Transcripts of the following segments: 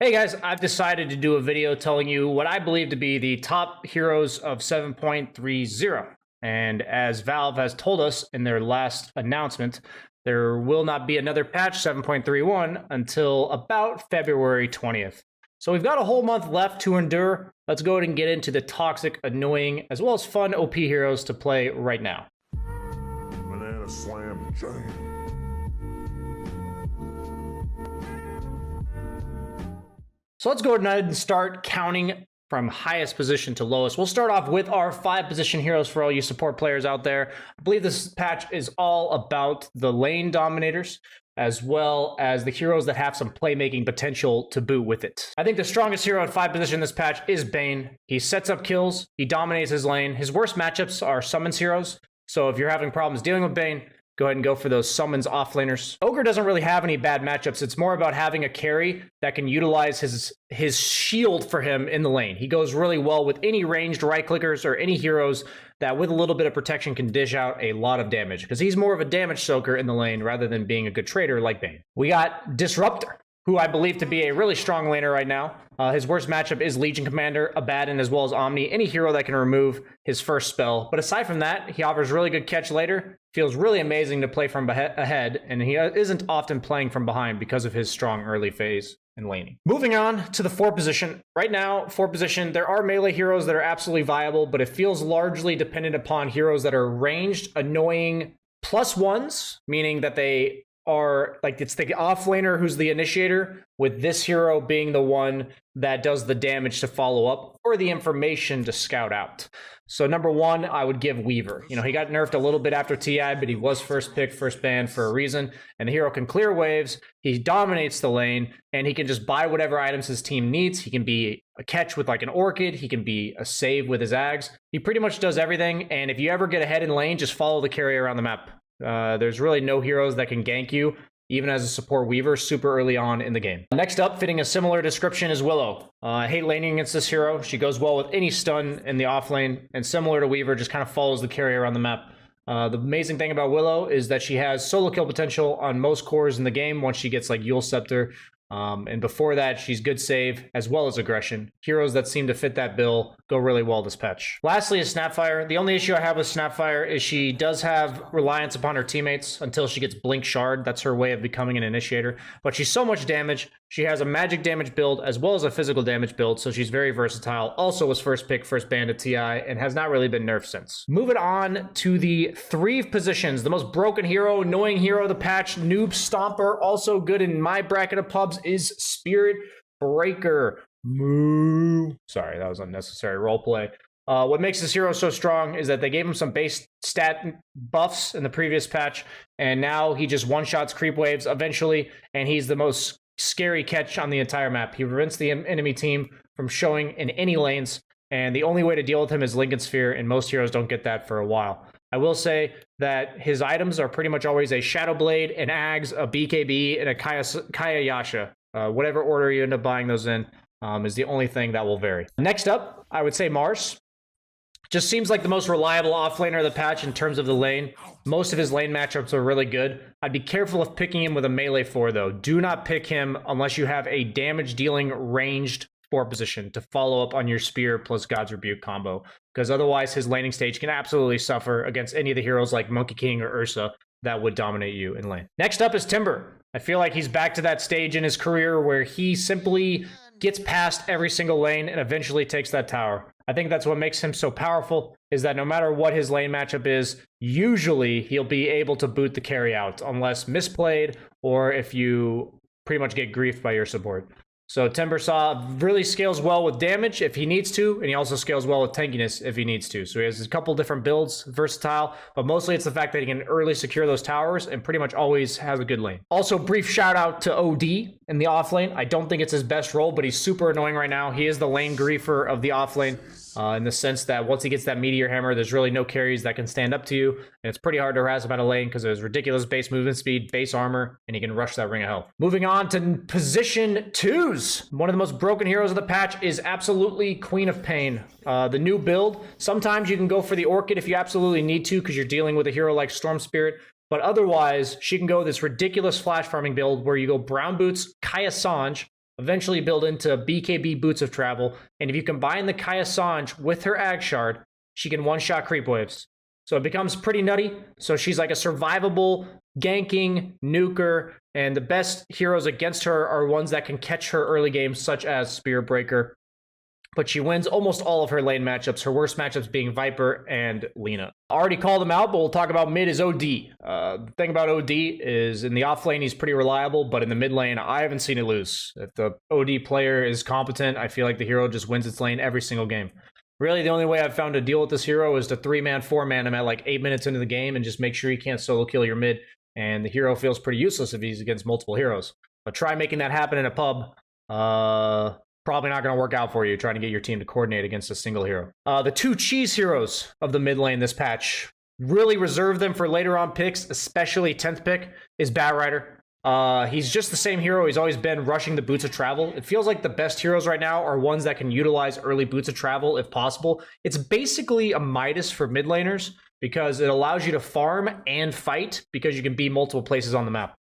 Hey guys, I've decided to do a video telling you what I believe to be the top heroes of 7.30. And as Valve has told us in their last announcement, there will not be another patch 7.31 until about February 20th. So we've got a whole month left to endure. Let's go ahead and get into the toxic, annoying, as well as fun OP heroes to play right now. Banana slam jam. So let's go ahead and start counting from highest position to lowest. We'll start off with our 5 position heroes for all you support players out there. I believe this patch is all about the lane dominators, as well as the heroes that have some playmaking potential to boot with it. I think the strongest hero at 5 position in this patch is Bane. He sets up kills, he dominates his lane. His worst matchups are summons heroes, so if you're having problems dealing with Bane, go ahead and go for those summons offlaners. Ogre doesn't really have any bad matchups. It's more about having a carry that can utilize his shield for him in the lane. He goes really well with any ranged right clickers or any heroes that with a little bit of protection can dish out a lot of damage, because he's more of a damage soaker in the lane rather than being a good trader like Bane. We got Disruptor, who I believe to be a really strong laner right now. His worst matchup is Legion Commander, Abaddon, as well as Omni, any hero that can remove his first spell. But aside from that, he offers really good catch later, feels really amazing to play from ahead, and he isn't often playing from behind because of his strong early phase in laning. Moving on to the 4 position. Right now, 4 position, there are melee heroes that are absolutely viable, but it feels largely dependent upon heroes that are ranged, annoying, +1s, meaning that they are like, it's the offlaner who's the initiator, with this hero being the one that does the damage to follow up or the information to scout out. So number 1, I would give Weaver. You know, he got nerfed a little bit after TI, but he was first pick, first ban for a reason. And the hero can clear waves, he dominates the lane, and he can just buy whatever items his team needs. He can be a catch with like an Orchid, he can be a save with his Ags. He pretty much does everything, and if you ever get ahead in lane, just follow the carry around the map. There's really no heroes that can gank you, even as a support Weaver, super early on in the game. Next up, fitting a similar description is Willow. I hate laning against this hero. She goes well with any stun in the off lane, and similar to Weaver, just kind of follows the carry around the map. The amazing thing about Willow is that she has solo kill potential on most cores in the game once she gets like Yule Scepter. And before that, she's good save as well as aggression. Heroes that seem to fit that bill go really well this patch. Lastly is Snapfire. The only issue I have with Snapfire is she does have reliance upon her teammates until she gets Blink Shard. That's her way of becoming an initiator. But she's so much damage. She has a magic damage build as well as a physical damage build, so she's very versatile. Also was first pick, first banned at TI, and has not really been nerfed since. Moving on to the 3 positions. The most broken hero, annoying hero of the patch, Noob Stomper, also good in my bracket of pubs, is Spirit Breaker. Moo. Sorry, that was unnecessary roleplay. What makes this hero so strong is that they gave him some base stat buffs in the previous patch, and now he just one-shots creep waves eventually, and he's the most scary catch on the entire map. He prevents the enemy team from showing in any lanes, and the only way to deal with him is Lincoln Sphere, and most heroes don't get that for a while. I will say that his items are pretty much always a Shadow Blade, an Ags, a BKB, and a Kaya Yasha. Whatever order you end up buying those in is the only thing that will vary. Next up, I would say Mars. Just seems like the most reliable offlaner of the patch in terms of the lane. Most of his lane matchups are really good. I'd be careful of picking him with a melee 4 though. Do not pick him unless you have a damage dealing ranged 4 position to follow up on your Spear plus God's Rebuke combo, because otherwise his laning stage can absolutely suffer against any of the heroes like Monkey King or Ursa that would dominate you in lane. Next up is Timber. I feel like he's back to that stage in his career where he simply gets past every single lane and eventually takes that tower. I think that's what makes him so powerful, is that no matter what his lane matchup is, usually he'll be able to boot the carry out, unless misplayed or if you pretty much get griefed by your support. So Timbersaw really scales well with damage if he needs to, and he also scales well with tankiness if he needs to. So he has a couple different builds, versatile, but mostly it's the fact that he can early secure those towers and pretty much always has a good lane. Also, brief shout out to OD in the off lane. I don't think it's his best role, but he's super annoying right now. He is the lane griefer of the off lane. In the sense that once he gets that Meteor Hammer, there's really no carries that can stand up to you, and it's pretty hard to harass him out of lane because of his ridiculous base movement speed, base armor, and he can rush that Ring of Health. Moving on to position 2s. One of the most broken heroes of the patch is absolutely Queen of Pain. The new build, sometimes you can go for the Orchid if you absolutely need to because you're dealing with a hero like Storm Spirit, but otherwise, she can go this ridiculous flash farming build where you go Brown Boots, Kaya Sange, eventually build into BKB Boots of Travel. And if you combine the Kaya Sanj with her Ag Shard, she can one-shot creep waves. So it becomes pretty nutty. So she's like a survivable, ganking, nuker, and the best heroes against her are ones that can catch her early games, such as Spear Breaker. But she wins almost all of her lane matchups, her worst matchups being Viper and Lina. I already called them out, but we'll talk about mid is OD. The thing about OD is in the off lane, he's pretty reliable, but in the mid lane, I haven't seen it lose. If the OD player is competent, I feel like the hero just wins its lane every single game. Really, the only way I've found to deal with this hero is to 3-man, 4-man him at like 8 minutes into the game and just make sure he can't solo kill your mid. And the hero feels pretty useless if he's against multiple heroes. But try making that happen in a pub. Probably not going to work out for you trying to get your team to coordinate against a single hero. The 2 cheese heroes of the mid lane this patch, really reserve them for later on picks, especially 10th pick, is Batrider. He's just the same hero he's always been, rushing the Boots of Travel. It feels like the best heroes right now are ones that can utilize early Boots of Travel if possible. It's basically a Midas for mid laners because it allows you to farm and fight because you can be multiple places on the map.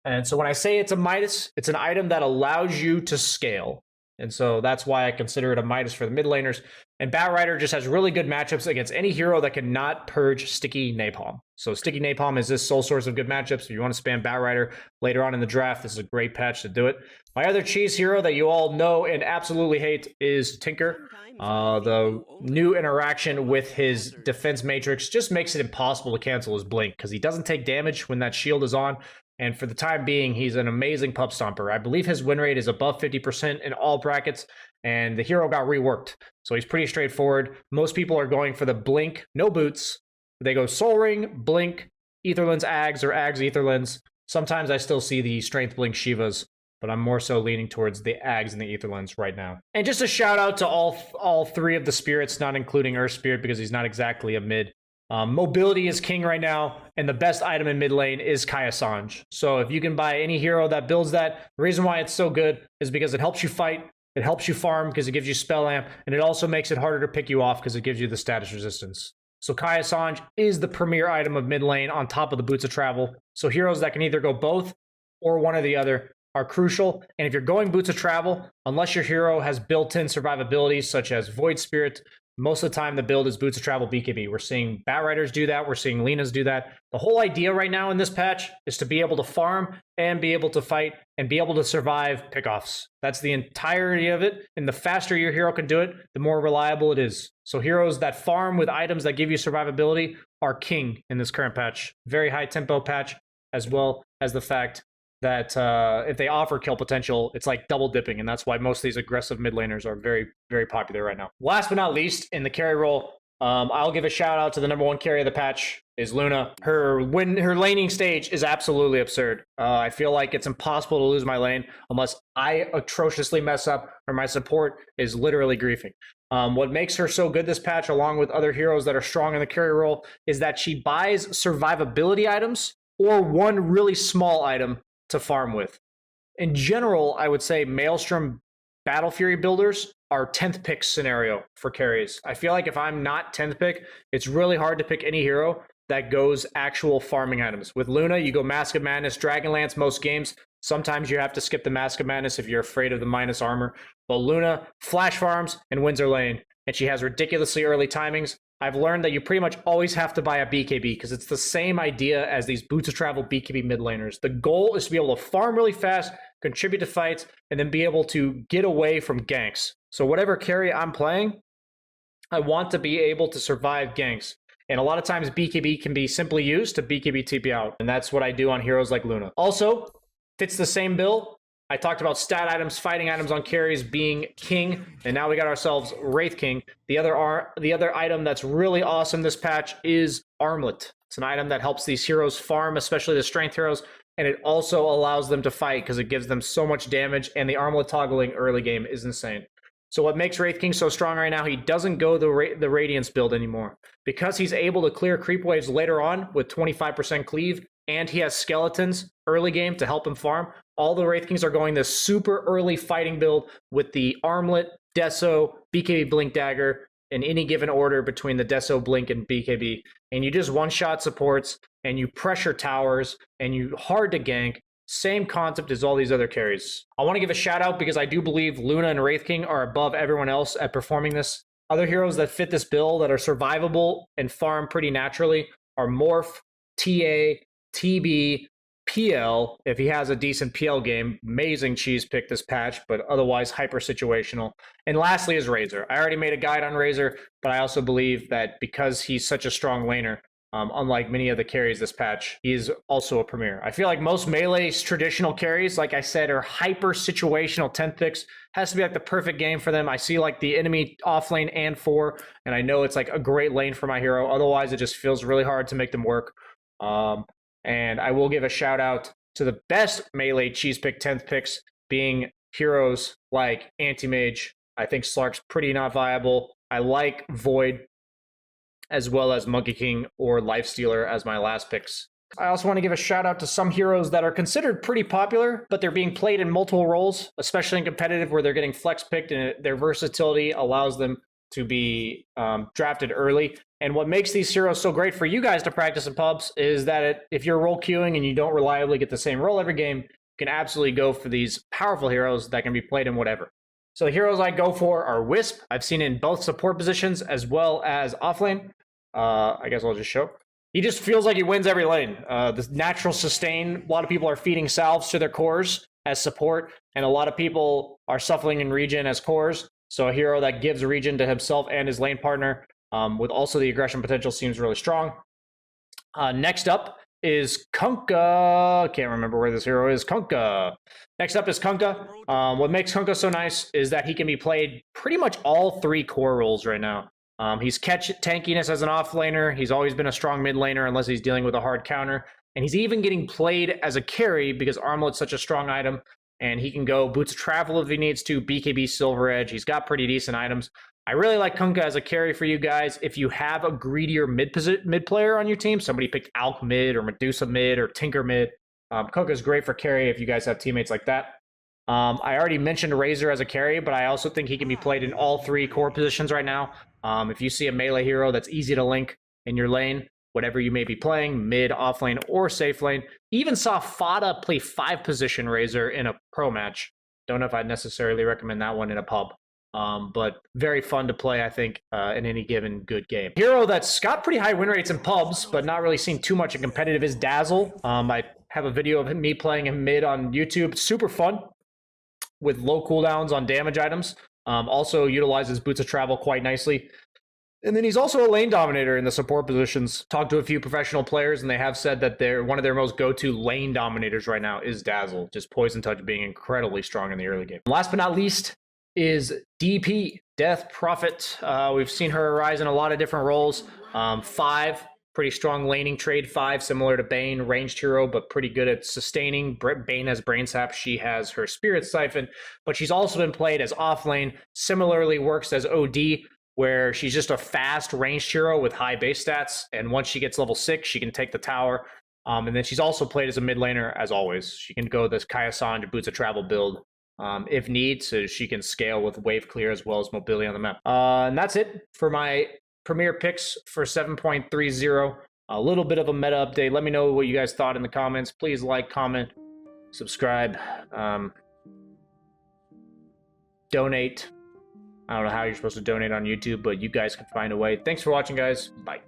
And so when I say it's a Midas, it's an item that allows you to scale. And so that's why I consider it a Midas for the mid laners. And Batrider just has really good matchups against any hero that cannot purge Sticky Napalm. So Sticky Napalm is this sole source of good matchups. If you want to spam Batrider later on in the draft, this is a great patch to do it. My other cheese hero that you all know and absolutely hate is Tinker. The new interaction with his defense matrix just makes it impossible to cancel his blink because he doesn't take damage when that shield is on. And for the time being, he's an amazing pup stomper. I believe his win rate is above 50% in all brackets, and the hero got reworked. So he's pretty straightforward. Most people are going for the blink, no boots. They go Soul Ring, blink, Aetherlands Ags, or Ags Aetherlands. Sometimes I still see the Strength Blink Shivas, but I'm more so leaning towards the Ags and the Aetherlands right now. And just a shout out to all 3 of the spirits, not including Earth Spirit because he's not exactly a mid. Mobility is king right now, and the best item in mid lane is Kaya Sanj. So if you can buy any hero that builds that, the reason why it's so good is because it helps you fight, it helps you farm because it gives you spell amp, and it also makes it harder to pick you off because it gives you the status resistance. So Kaya Sanj is the premier item of mid lane on top of the Boots of Travel. So heroes that can either go both or one or the other are crucial. And if you're going Boots of Travel, unless your hero has built-in survivability such as Void Spirit, most of the time the build is Boots of Travel BKB. We're seeing Batriders do that. We're seeing Linas do that. The whole idea right now in this patch is to be able to farm and be able to fight and be able to survive pickoffs. That's the entirety of it. And the faster your hero can do it, the more reliable it is. So heroes that farm with items that give you survivability are king in this current patch. Very high tempo patch, as well as the fact that if they offer kill potential, it's like double dipping, and that's why most of these aggressive mid laners are very, very popular right now. Last but not least, in the carry role, I'll give a shout out to the #1 carry of the patch is Luna. Her laning stage is absolutely absurd. I feel like it's impossible to lose my lane unless I atrociously mess up or my support is literally griefing. What makes her so good this patch, along with other heroes that are strong in the carry role, is that she buys survivability items or one really small item to farm with. In general, I would say Maelstrom Battle Fury builders are 10th pick scenario for carries. I feel like if I'm not 10th pick, it's really hard to pick any hero that goes actual farming items. With Luna, you go Mask of Madness, Dragonlance most games. Sometimes you have to skip the Mask of Madness if you're afraid of the minus armor. But Luna flash farms and wins her lane, and she has ridiculously early timings. I've learned that you pretty much always have to buy a BKB because it's the same idea as these Boots of Travel BKB mid laners. The goal is to be able to farm really fast, contribute to fights, and then be able to get away from ganks. So whatever carry I'm playing, I want to be able to survive ganks. And a lot of times BKB can be simply used to BKB TP out. And that's what I do on heroes like Luna. Also, fits the same bill. I talked about stat items, fighting items on carries being king, and now we got ourselves Wraith King. The other item that's really awesome this patch is Armlet. It's an item that helps these heroes farm, especially the strength heroes, and it also allows them to fight because it gives them so much damage, and the Armlet toggling early game is insane. So what makes Wraith King so strong right now, he doesn't go the Radiance build anymore. Because he's able to clear creep waves later on with 25% cleave, and he has skeletons early game to help him farm, all the Wraith Kings are going this super early fighting build with the Armlet, Deso, BKB Blink Dagger, in any given order between the Deso, Blink, and BKB. And you just one-shot supports, and you pressure towers, and you hard to gank. Same concept as all these other carries. I want to give a shout out because I do believe Luna and Wraith King are above everyone else at performing this. Other heroes that fit this bill that are survivable and farm pretty naturally are Morph, TA, TB, PL. If he has a decent PL game, amazing cheese pick this patch, but otherwise hyper situational. And lastly is Razor. I already made a guide on Razor, but I also believe that because he's such a strong laner, unlike many of the carries this patch, he is also a premier. I feel like most Melee's traditional carries, like I said, are hyper situational 10th picks. Has to be like the perfect game for them. I see like the enemy off lane and 4, and I know it's like a great lane for my hero. Otherwise, it just feels really hard to make them work. And I will give a shout out to the best Melee cheese pick 10th picks being heroes like Anti-Mage. I think Slark's pretty not viable. I like Void as well as Monkey King or Lifestealer as my last picks. I also want to give a shout out to some heroes that are considered pretty popular, but they're being played in multiple roles, especially in competitive where they're getting flex picked and their versatility allows them to be drafted early. And what makes these heroes so great for you guys to practice in pubs is that if you're role queuing and you don't reliably get the same role every game, you can absolutely go for these powerful heroes that can be played in whatever. So the heroes I go for are Wisp. I've seen in both support positions as well as offlane. I guess I'll just show. He just feels like he wins every lane. The natural sustain, a lot of people are feeding salves to their cores as support, and a lot of people are suffering in regen as cores. So a hero that gives regen to himself and his lane partner, with also the aggression potential, seems really strong. Next up is Kunkka. Can't remember where this hero is. Kunkka. Next up is Kunkka. What makes Kunkka so nice is that he can be played pretty much all 3 core roles right now. He's catch tankiness as an offlaner. He's always been a strong mid laner unless he's dealing with a hard counter. And he's even getting played as a carry because Armlet's such a strong item. And he can go Boots of Travel if he needs to, BKB Silver Edge. He's got pretty decent items. I really like Kunkka as a carry for you guys. If you have a greedier mid player on your team, somebody picked Alk mid or Medusa mid or Tinker mid, Kunkka is great for carry if you guys have teammates like that. I already mentioned Razor as a carry, but I also think he can be played in all 3 core positions right now. If you see a melee hero that's easy to link in your lane, whatever you may be playing, mid, off lane, or safe lane. Even saw Fada play 5-position Razor in a pro match. Don't know if I'd necessarily recommend that one in a pub. But very fun to play, I think, in any given good game. Hero that's got pretty high win rates in pubs, but not really seen too much in competitive is Dazzle. I have a video of me playing him mid on YouTube. Super fun with low cooldowns on damage items. Also utilizes Boots of Travel quite nicely. And then he's also a lane dominator in the support positions. Talked to a few professional players, and they have said that one of their most go-to lane dominators right now is Dazzle. Just Poison Touch being incredibly strong in the early game. Last but not least is DP, Death Prophet. We've seen her rise in a lot of different roles. 5, pretty strong laning trade 5, similar to Bane, ranged hero, but pretty good at sustaining. Bane has Brain Sap, she has her Spirit Siphon, but she's also been played as off lane, similarly works as OD, where she's just a fast ranged hero with high base stats, and once she gets level 6, she can take the tower. And then she's also played as a mid laner, as always. She can go this Kaya Sanj Boots of Travel build if need, so she can scale with wave clear as well as mobility on the map. And that's it for my premier picks for 7.30. A little bit of a meta update. Let me know what you guys thought in the comments. Please like, comment, subscribe, donate. I don't know how you're supposed to donate on YouTube, but you guys can find a way. Thanks for watching, guys. Bye.